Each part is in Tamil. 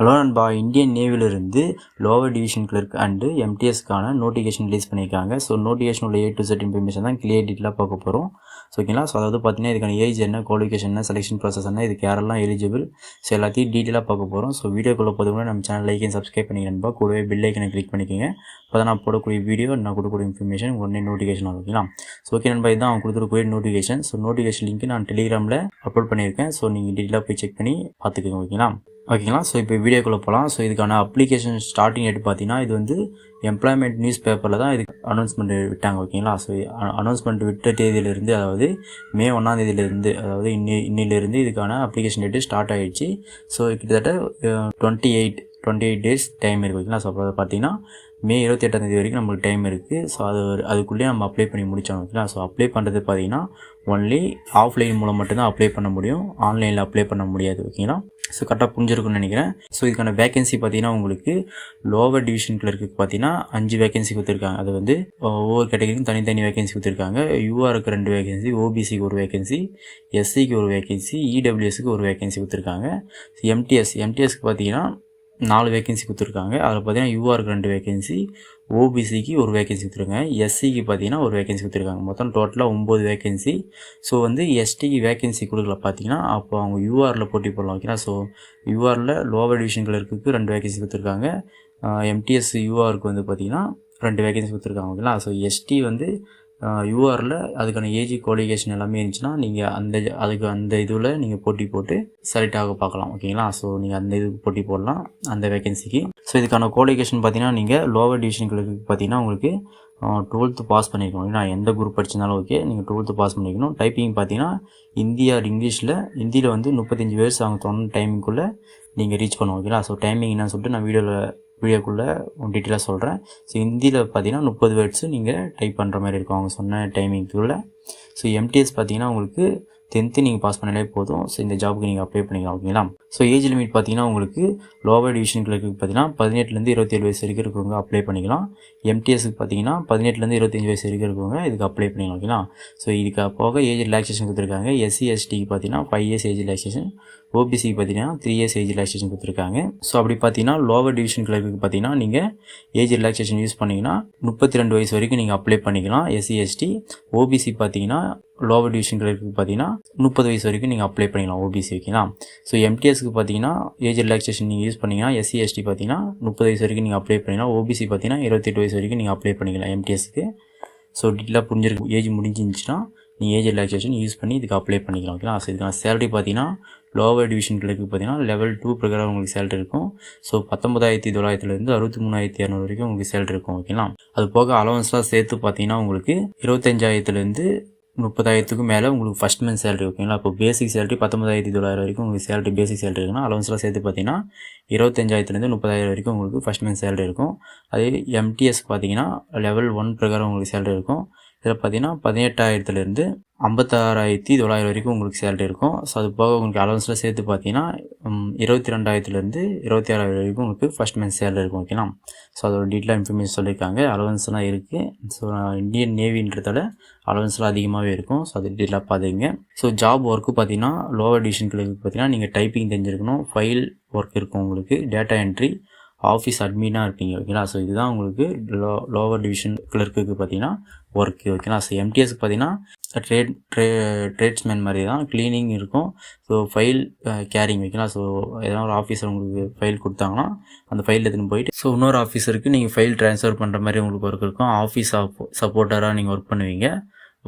ஹலோ நண்பா, இந்தியன் நேவிலிருந்து லோவர் டிவிஷன் கிளர்க் அண்டு எம்டிஎஸ்க்கான நோட்டிஃபிகேஷன் ரிலீஸ் பண்ணியிருக்காங்க. ஸோ நோட்டிஃபிகேஷன் உள்ள A to Z இன்ஃபர்மேஷன் தான் கிளியர் டீட்டெயிலாக பார்க்க போகிறோம். ஸோ ஓகேங்களா. ஸோ அதாவது பார்த்தீங்கன்னா இதுக்கான ஏஜ் என்ன, குவாலிஃபிகேஷன் என்ன, செலெக்ஷன் ப்ராசஸ் என்ன, இதுக்கு யாரெல்லாம் எலிஜிபிள், ஸோ எல்லாத்தையும் டீட்டெயிலாக பார்க்க போகிறோம். ஸோ வீடியோக்குள்ளே போதும் நம்ம சேனல் லைக் அண்ட் சப்ஸ்கிரைப் பண்ணிக்க நண்பா. கூடவே பெல் ஐக்கனை கிளிக் பண்ணிக்கோங்க. அப்போ தான் நான் போடக்கூடிய வீடியோ, நான் கொடுக்கக்கூடிய இன்ஃபர்மேஷன் உடனே நோட்டிஃபிகேஷன் ஆகும். ஓகேங்களா. ஸோ ஓகே நண்பா, இதுதான் அவங்க கொடுத்துருக்கூடிய நோட்டிஃபிகேஷன். ஸோ நோட்டிஃபிகேஷன் லிங்க் நான் டெலிகிராமில் அப்லோட் பண்ணியிருக்கேன். ஸோ நீங்கள் டீட்டெயிலாக போய் செக் பண்ணி பார்த்துக்கோங்க. ஓகேங்களா. ஸோ இப்போ வீடியோக்குள்ளே போகலாம். ஸோ இதுக்கான அப்ளிகேஷன் ஸ்டார்டிங் டேட் பார்த்தீங்கன்னா இது வந்து எம்ப்ளாய்மெண்ட் நியூஸ் பேப்பரில் தான் இதுக்கு அனௌன்ஸ்மெண்ட் விட்டாங்க. ஓகேங்களா. ஸோ அனௌன்ஸ்மெண்ட் விட்ட தேதியிலிருந்து, அதாவது மே 1ஆம் தேதியிலிருந்து, அதாவது இன்னிலிருந்து இதுக்கான அப்ளிகேஷன் டேட்டு ஸ்டார்ட் ஆகிடுச்சு. ஸோ கிட்டத்தட்ட 28 டேஸ் டைம் இருக்குது. ஓகேங்களா. ஸோ அப்போ பார்த்தீங்கன்னா மே 28ஆம் தேதி வரைக்கும் நம்மளுக்கு டைம் இருக்குது. ஸோ அதுக்குள்ளேயே நம்ம அப்ளை பண்ணி முடித்தோம். ஓகேங்களா. ஸோ அப்ளை பண்ணுறது பார்த்தீங்கன்னா ஒன்லி ஆஃப்லைன் மூலம் மட்டும்தான் அப்ளை பண்ண முடியும், ஆன்லைனில் அப்ளை பண்ண முடியாது. ஓகேங்களா. ஸோ கரெக்டாக புரிஞ்சிருக்குன்னு நினைக்கிறேன். ஸோ இதுக்கான வேகன்சி பார்த்தீங்கன்னா உங்களுக்கு லோவர் டிவிஷன் கிளர்க்கு பார்த்தீங்கன்னா 5 வேகன்சி கொடுத்துருக்காங்க. அது வந்து ஒவ்வொரு கேட்டகரிக்கும் தனித்தனி வேகன்சி கொடுத்துருக்காங்க. யூஆருக்கு 2 வேகன்சி, ஓபிசிக்கு 1 வேகன்சி, எஸ்சிக்கு 1 வேகன்சி, இடபிள்யூஎஸ்க்கு 1 வேகன்சி கொடுத்துருக்காங்க. எம்டிஎஸ்க்கு பார்த்தீங்கன்னா 4 வேகன்சி கொடுத்துருக்காங்க. அதில் பார்த்தீங்கன்னா யூஆருக்கு 2 வேகன்சி, ஓபிசிக்கு 1 வேகன்சி கொடுத்துருக்காங்க, எஸ்சிக்கு பார்த்தீங்கன்னா 1 வேகன்சி கொடுத்துருக்காங்க. மொத்தம் டோட்டலாக 9 வேகன்சி. ஸோ வந்து எஸ்டிக்கு வேகன்சி கொடுக்கல பார்த்தீங்கன்னா அப்போ அவங்க யூஆரில் போட்டி போடலாம். ஓகேங்களா. ஸோ யூஆரில் லோவர் டிவிஷன் கிளர்க்கு 2 வேகன்சி கொடுத்துருக்காங்க. எம்டிஎஸ் யூஆருக்கு வந்து பார்த்தீங்கன்னா 2 வேகன்சி கொடுத்துருக்காங்க. ஓகேங்களா. ஸோ எஸ்டி வந்து யூஆரில் அதுக்கான ஏஜ் குவாலிஃபிகேஷன் எல்லாமே இருந்துச்சுன்னா நீங்கள் அந்த இதில் நீங்கள் போட்டி போட்டு செலக்ட் ஆக பார்க்கலாம். ஓகேங்களா. ஸோ நீங்கள் அந்த இதுக்கு போட்டி போடலாம் அந்த வேகன்சிக்கு. ஸோ இதுக்கான குவாலிஃபிகேஷன் பார்த்தீங்கன்னா நீங்கள் லோவர் டிவிஷன்களுக்கு பார்த்தீங்கன்னா உங்களுக்கு 12th பாஸ் பண்ணிக்கணும். நான் எந்த குரூப் படிச்சிருந்தாலும் ஓகே, நீங்கள் 12th பாஸ் பண்ணிக்கணும். டைப்பிங் பார்த்தீங்கன்னா ஹிந்தியில் வந்து 35 வேர்ட்ஸ் அவங்க சொன்ன டைமிங்குள்ளே நீங்கள் ரீச் பண்ணுவோம். ஓகேங்களா. ஸோ டைமிங் என்னன்னு சொல்லிட்டு நான் வீடியோக்குள்ளே டீட்டெயிலாக சொல்கிறேன். ஸோ ஹிந்தியில் பார்த்தீங்கன்னா 30 வேர்ட்ஸு நீங்கள் டைப் பண்ணுற மாதிரி இருக்கும் அவங்க சொன்ன டைமிங்குள்ளே. ஸோ எம்டிஎஸ் பார்த்தீங்கன்னா உங்களுக்கு 10th நீங்கள் பாஸ் பண்ணாலே போதும். ஸோ இந்த ஜாபுக்கு நீங்கள் அப்ளை பண்ணிக்கலாம். ஓகேங்களா. ஸோ ஏஜ் லிமிட் பார்த்தீங்கன்னா உங்களுக்கு லோவர் டிவிஷன் கிளர்க்கு பார்த்தீங்கன்னா 18லேருந்து 27 வயசு வரைக்கும் இருக்கவங்க அப்ளை பண்ணிக்கலாம். எம்டிஎஸ்க்கு பார்த்தீங்கன்னா 18லேருந்து 25 வயசு வரைக்கும் இருக்கவங்க இதுக்கு அப்ளை பண்ணிக்கலாம். ஓகேங்களா. ஸோ இதுக்கு போக ஏஜ் ரிலாக்ஸேஷன் கொடுத்துருக்காங்க. எஸ்சி எஸ்டிக்கு பார்த்தீங்கன்னா 5 years ஏஜ் ரிலாக்ஸேஷன், ஓபிசிக்கு பார்த்தீங்கன்னா 3 years ஏஜ் ரிலாக்ஸேஷன் கொடுத்துருக்காங்க. ஸோ அப்படி பார்த்தீங்கன்னா லோவர் டிவிஷன் கிளர்க்கு பார்த்தீங்கன்னா நீங்கள் ஏஜ் ரிலாக்ஸேஷன் யூஸ் பண்ணிங்கன்னா 32 வயசு வரைக்கும் நீங்கள் அப்ளை பண்ணிக்கலாம். SC ST. ஓபிசி பார்த்தீங்கன்னா லோவர் டிவிஷன் கிளர்க்கு பார்த்தீங்கன்னா 30 வயசு வரைக்கும் நீங்கள் அப்ளை பண்ணிக்கலாம் ஓபிசி. ஓகேங்களா. ஸோ எம்டிஎஸ்க்கு பார்த்தீங்கன்னா ஏஜ் ரிலாக்ஸேஷன் நீங்கள் யூஸ் பண்ணிங்கன்னா எஸ்சி எஸ்டி பார்த்தீங்கன்னா 30 வயசு வரைக்கும் நீங்கள் அப்ளை பண்ணிக்கலாம். ஓபிசி பார்த்தீங்கன்னா 28 வயசு வரைக்கும் நீங்கள் அப்ளை பண்ணிக்கலாம் எம்டிஎஸ்க்கு. ஸோ டீட்டெயிலாக புரிஞ்சிருக்கு. ஏஜ் முடிஞ்சிருந்துச்சுன்னா நீங்கள் ஏஜ் ரிலாக்ஸேஷன் யூஸ் பண்ணி இதுக்கு அப்ளை பண்ணிக்கலாம். ஓகேங்களா. ஸோ இதுக்கான சேலரி பார்த்தீங்கன்னா லோவர் டிவிஷன் கிளர்க்கு பார்த்தீங்கன்னா லெவல் 2 பிரகாரம் உங்களுக்கு சேலரி இருக்கும். ஸோ 19,900 63,200 வரைக்கும் உங்களுக்கு சேலரி இருக்கும். ஓகேங்களா. அது போக அலவன்ஸ்லாம் சேர்த்து பார்த்தீங்கன்னா உங்களுக்கு 25,000 30,000 மேலே உங்களுக்கு ஃபஸ்ட் மந்த் சேலரி. ஓகேங்களா. இப்போ பேசிக் சேலரி 19,900 வரைக்கும் உங்களுக்கு சேலரி பேசிக் சேலரி இருக்குன்னா அலவன்ஸ்லாம் சேர்த்து பார்த்தீங்கன்னா 25,000 30,000 வரைக்கும் உங்களுக்கு ஃபஸ்ட் மந்த் சேலரி இருக்கும். அதே எம்டிஎஸ் பார்த்தீங்கன்னா லெவல் 1 பிரகாரம் உங்களுக்கு சேலரி இருக்கும். இதில் பார்த்தீங்கன்னா 18,000 56,900 வரைக்கும் உங்களுக்கு சேலரி இருக்கும். ஸோ அது போக உங்களுக்கு அலவன்ஸில் சேர்த்து பார்த்தீங்கன்னா 22,000 26,000 வரைக்கும் உங்களுக்கு ஃபஸ்ட் மந்த் சேலரி இருக்கும். ஓகேங்களா. ஸோ அதோட டீட்டெயிலாக இன்ஃபர்மேஷன் சொல்லியிருக்காங்க. அலவன்ஸ்லாம் இருக்குது. ஸோ இந்தியன் நேவின்றதால அலவன்ஸ்லாம் அதிகமாகவே இருக்கும். ஸோ அது டீட்டெயிலாக பார்த்துங்க. ஸோ ஜாப் ஒர்க்கு பார்த்தீங்கன்னா லோவர் டிவிஷன் கிளர்க்கு பார்த்தீங்கன்னா நீங்கள் டைப்பிங் தெரிஞ்சிருக்கணும், ஃபைல் ஒர்க் இருக்கும் உங்களுக்கு, டேட்டா என்ட்ரி, ஆஃபீஸ் அட்மினாக இருப்பீங்க. ஓகேங்களா. ஸோ இதுதான் உங்களுக்கு லோவர் டிவிஷன் கிளர்க்கு பார்த்தீங்கன்னா ஒர்க்கு. ஓகேங்களா. ஸோ எம்டிஎஸ்க்கு பார்த்தீங்கன்னா ட்ரேட்ஸ்மேன் மாதிரி தான், க்ளீனிங் இருக்கும். So file carrying. ஓகேங்களா. ஸோ எதனா ஒரு ஆஃபீஸர் உங்களுக்கு ஃபைல் கொடுத்தாங்கன்னா அந்த ஃபைல் எடுத்துன்னு போயிட்டு ஸோ இன்னொரு ஆஃபீஸருக்கு நீங்கள் ஃபைல் ட்ரான்ஸ்ஃபர் பண்ணுற மாதிரி உங்களுக்கு ஒர்க் இருக்கும். ஆஃபீஸ் சப்போர்ட்டராக நீங்கள் ஒர்க் பண்ணுவீங்க.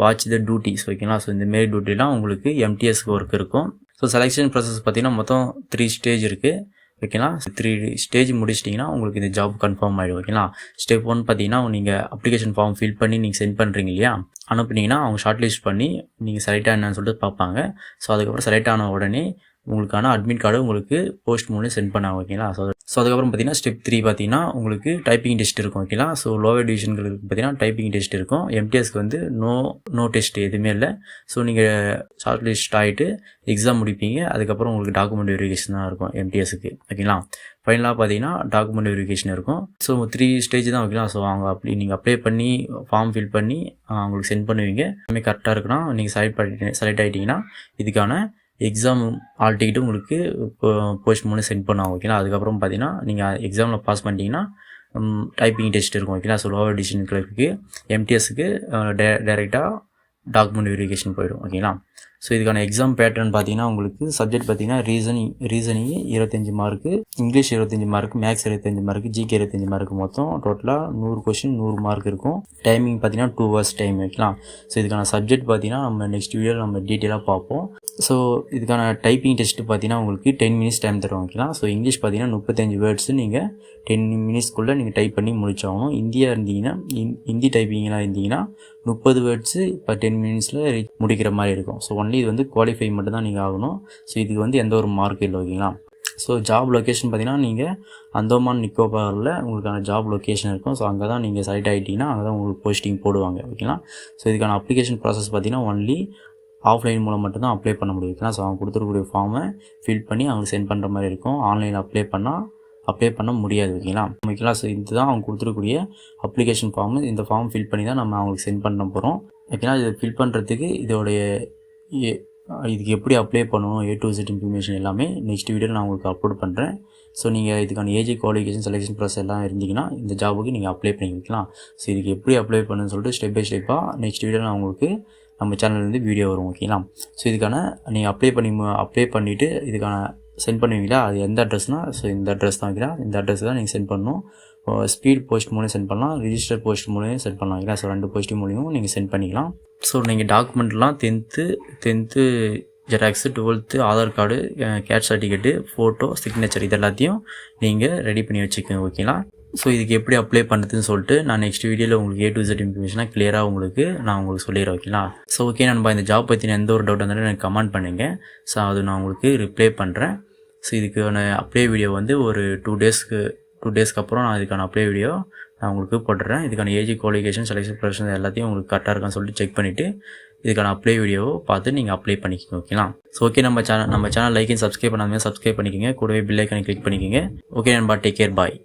Watch the duties. ஓகேங்களா. ஸோ இந்தமாரி டியூட்டிலாம் உங்களுக்கு எம்டிஎஸ்க்கு ஒர்க் இருக்கும். ஸோ செலெக்ஷன் ப்ராசஸ் பார்த்தீங்கன்னா மொத்தம் 3 ஸ்டேஜ் இருக்குது. ஓகேங்களா. 3 ஸ்டேஜ் முடிச்சிட்டிங்கன்னா உங்களுக்கு இந்த ஜாப் கன்ஃபார்ம் ஆகிடும். ஓகேங்களா. ஸ்டெப் 1 பார்த்தீங்கன்னா நீங்கள் அப்ளிகேஷன் ஃபார்ம் ஃபில் பண்ணி நீங்கள் சென்ட் பண்ணுறீங்க இல்லையா, அனுப்புனீங்கன்னா அவங்க ஷார்ட் லிஸ்ட் பண்ணி நீங்கள் செலக்ட் ஆனான்னு சொல்லிட்டு பார்ப்பாங்க. ஸோ அதுக்கப்புறம் செலக்ட் ஆன உடனே உங்களுக்கான அட்மிட் கார்டு உங்களுக்கு போஸ்ட் மூலம் சென்ட் பண்ணாங்க. ஓகேங்களா. ஸோ அதுக்கப்புறம் பார்த்தீங்கன்னா ஸ்டெப் 3 பார்த்தீங்கன்னா உங்களுக்கு டைப்பிங் டெஸ்ட் இருக்கும். ஓகேங்களா. ஸோ லோவர் டிவிஷன்களுக்கு பார்த்தீங்கன்னா டைப்பிங் டெஸ்ட் இருக்கும். எம்டிஎஸ்க்கு வந்து நோ டெஸ்ட் எதுவுமே இல்லை. ஸோ நீங்கள் ஷார்ட் லிஸ்ட் ஆகிட்டு எக்ஸாம் முடிப்பீங்க. அதுக்கப்புறம் உங்களுக்கு டாக்குமெண்ட் வெரிஃபிகேஷன் தான் இருக்கும் எம்டிஎஸ்க்கு. ஓகேங்களா. ஃபைனலாக பார்த்தீங்கன்னா டாக்குமெண்ட் வெரிஃபிகேஷன் இருக்கும். ஸோ 3 ஸ்டேஜ் தான். ஓகேங்களா. ஸோ அவங்க நீங்கள் அப்ளை பண்ணி ஃபார்ம் ஃபில் பண்ணி அவங்களுக்கு சென்ட் பண்ணுவீங்க. எல்லாமே கரெக்டாக இருக்குன்னா நீங்கள் செலக்ட் ஆகிட்டிங்கன்னா இதுக்கான எக்ஸாம் ஆல் டிக்கெட்டு உங்களுக்கு போஸ்ட் மூலம் சென்ட் பண்ணுவாங்க ஓகேங்களா. அதுக்கப்புறம் பார்த்தீங்கன்னா நீங்கள் எக்ஸாமில் பாஸ் பண்ணிட்டீங்கன்னா டைப்பிங் டெஸ்ட் இருக்கும் ஓகேங்களா. ஸோ லோவர் டிவிஷன் கிளர்க்கு எம்டிஎஸ்க்கு டேரெக்டாக டாக்குமெண்ட் வெரிஃபிகேஷன் போயிடும் ஓகேங்களா. ஸோ இதுக்கான எக்ஸாம் பேட்டர்ன் பார்த்தீங்கன்னா உங்களுக்கு சப்ஜெக்ட் பார்த்தீங்கன்னா reasoning 25 mark, English 25 mark, maths 25 mark, GK 25 mark, மொத்தம் டோட்டலாக 100 கொஸ்டின் 100 மார்க் இருக்கும். டைமிங் பார்த்தீங்கன்னா 2 hours டைம் வைக்கலாம். ஸோ இதுக்கான சப்ஜெக்ட் பார்த்தீங்கன்னா நம்ம நெக்ஸ்ட் வீடியோவில் நம்ம டீட்டெயிலாக பார்ப்போம். ஸோ இதுக்கான டைப்பிங் டெஸ்ட்டு பார்த்தீங்கன்னா உங்களுக்கு 10 minutes டைம் தருவாங்க ஓகேங்களா. ஸோ இங்கிலீஷ் பார்த்தீங்கன்னா 35 வேர்ட்ஸு நீங்கள் 10 minutesக்குள்ளே நீங்கள் டைப் பண்ணி முடிச்சாகணும். இந்தியா இருந்தீங்கன்னா ஹிந்தி டைப்பிங்லாம் இருந்தீங்கன்னா 30 வேர்ட்ஸு இப்போ 10 minutesல முடிக்கிற மாதிரி இருக்கும். ஸோ ஒன்லி இது வந்து குவாலிஃபை மட்டும் தான் நீங்கள் ஆகணும். ஸோ இதுக்கு வந்து எந்த ஒரு மார்க் இல்லை ஓகேங்களா. ஸோ ஜாப் லொக்கேஷன் பார்த்தீங்கன்னா நீங்கள் அந்தமான் நிக்கோபாரில் உங்களுக்கான ஜாப் லொக்கேஷன் இருக்கும். ஸோ அங்கே தான் நீங்கள் செலக்ட் ஆகிட்டீங்கன்னா அங்கே தான் உங்களுக்கு போஸ்டிங் போடுவாங்க ஓகேங்களா. ஸோ இதுக்கான அப்ளிகேஷன் ப்ராசஸ் பார்த்தீங்கன்னா ஒன்லி ஆஃப்லைன் மூலம் மட்டும்தான் அப்ளை பண்ண முடியும் ஓகேங்களா. ஸோ அவங்க கொடுத்துருக்கூடிய ஃபார்மை ஃபில் பண்ணி அவங்களுக்கு சென்ட் பண்ணுற மாதிரி இருக்கும். ஆன்லைனில் அப்ளை பண்ண முடியாது ஓகேங்களா. ஸோ இதுதான் அவங்க கொடுத்துருக்கூடிய அப்ளிகேஷன் ஃபார்மு. இந்த ஃபார்ம் ஃபில் பண்ணி தான் நம்ம அவங்களுக்கு சென்ட் பண்ண போகிறோம் ஓகேங்களா. இதை ஃபில் பண்ணுறதுக்கு இதுக்கு எப்படி அப்ளை பண்ணணும் A to Z இன்ஃபர்மேஷன் எல்லாமே நெக்ஸ்ட் வீடியோவில் நான் உங்களுக்கு அப்லோட் பண்ணுறேன். ஸோ நீங்கள் இதுக்கான ஏஜ் குவாலிஃபிகேஷன் செலெக்ஷன் ப்ராசஸ் எல்லாம் இருந்தீங்கன்னா இந்த ஜாபுக்கு நீங்கள் அப்ளை பண்ணிக்கலாம். ஸோ இதுக்கு எப்படி அப்ளை பண்ணுன்னு சொல்லிட்டு ஸ்டெப் பை ஸ்டெப்பாக நெக்ஸ்ட் வீடியோவில் நான் உங்களுக்கு நம்ம சேனல்லேருந்து வீடியோ வரும் ஓகேங்களா. ஸோ இதுக்கான நீங்கள் அப்ளை பண்ணிவிட்டு இதுக்கான சென்ட் பண்ணுவீங்களா, அது எந்த அட்ரஸ்னால் ஸோ இந்த அட்ரஸ் தான் வைக்கலாம். இந்த அட்ரஸ் தான் நீங்கள் சென்ட் பண்ணணும். ஸ்பீட் போஸ்ட் மூலம் சென்ட் பண்ணலாம், ரிஜிஸ்டர் போஸ்ட் மூலம் சென்ட் பண்ணலாம் ஓகேங்களா. ஸோ 2 போஸ்ட் மூலியமும் நீங்கள் சென்ட் பண்ணிக்கலாம். ஸோ நீங்கள் டாக்குமெண்ட்லாம் 10th xerox, 12th Aadhaar card, caste certificate, photo, signature இது எல்லாத்தையும் நீங்கள் ரெடி பண்ணி வச்சுக்கோங்க ஓகேங்களா. ஸோ இதுக்கு எப்படி அப்ளை பண்ணுறதுன்னு சொல்லிட்டு நான் நெக்ஸ்ட் வீடியோவில் உங்களுக்கு A to Z இன்ஃபர்மேஷனாக கிளியராக நான் உங்களுக்கு சொல்லிடுறேன் ஓகேங்களா. ஸோ ஓகே நண்பா, இந்த ஜாப் பற்றின எந்த ஒரு டவுட் இருந்தாலும் எனக்கு கமெண்ட் பண்ணுங்கள். ஸோ அது நான் உங்களுக்கு ரிப்ளை பண்ணுறேன். ஸோ இதுக்கான அப்ளை வீடியோ வந்து ஒரு 2 டேஸ்க்கு அப்புறம் நான் இதுக்கான அப்ளை வீடியோ நான் உங்களுக்கு போட்டுறேன். இதுக்கான ஏஜ் குவாலிஃபிகேஷன் செலெக்ஷன் ப்ரொசஸ் எல்லாத்தையும் உங்களுக்கு கரெக்டாக இருக்கான்னு சொல்லிட்டு செக் பண்ணிவிட்டு இதுக்கான அப்ளை வீடியோவை பார்த்து நீங்கள் அப்ளை பண்ணிக்கோங்க ஓகேங்களா. ஸோ ஓகே நம்ம சேனல் லைக் அண்ட் சப்ஸ்கிரைப் பண்ணாமல் சப்ஸ்கிரைப் பண்ணிக்கோங்க. கூடவே பெல் ஐக்கானை கிளிக் பண்ணிக்கோங்க. ஓகே நண்பா, டேக் கேர், பாய்.